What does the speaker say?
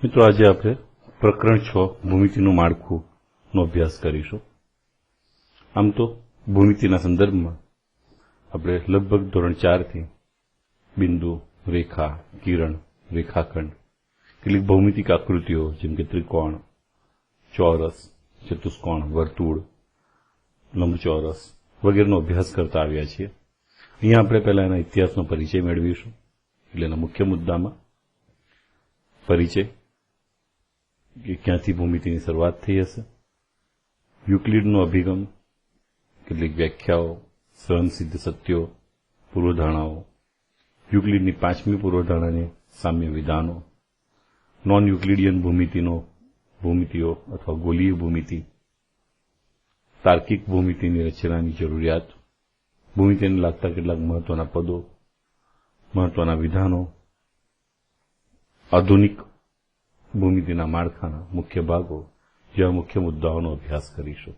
મિત્રો, આજે આપણે પ્રકરણ 6 ભૂમિતિનું માળખું નો અભ્યાસ કરીશું. આમ તો ભૂમિતિના સંદર્ભમાં આપણે લગભગ ધોરણ 4 થી બિંદુ, રેખા, કિરણ, રેખાખંડ, કેટલીક ભૌમિતિક આકૃતિઓ જેમ કે ત્રિકોણ, ચોરસ, ચતુષ્કોણ, વર્તુળ, લંબચોરસ વગેરેનો અભ્યાસ કરતા આવ્યા છીએ. અહીંયા આપણે પહેલા એના ઇતિહાસનો પરિચય મેળવીશું. એટલે એના મુખ્ય મુદ્દામાં પરિચય, કે ક્યાંથી ભૂમિતિની શરૂઆત થઈ હશે, યુક્લિડનો અભિગમ, કેટલીક વ્યાખ્યાઓ, સ્વયંસિદ્ધ સત્યો, પૂર્વધારણાઓ, યુક્લિડની 5મી પૂર્વધારણાની સામ્ય વિધાનો, નોન યુક્લિડિયન ભૂમિતિઓ અથવા ગોલીય ભૂમિતિ, તાર્કિક ભૂમિતિની રચનાની જરૂરિયાત, ભૂમિતિને લાગતા કેટલાક મહત્વના પદો, મહત્વના વિધાનો, આધુનિક ભૂમિતિના માળખાના મુખ્ય ભાગો જેવા મુખ્ય મુદ્દાઓનો અભ્યાસ કરીશું.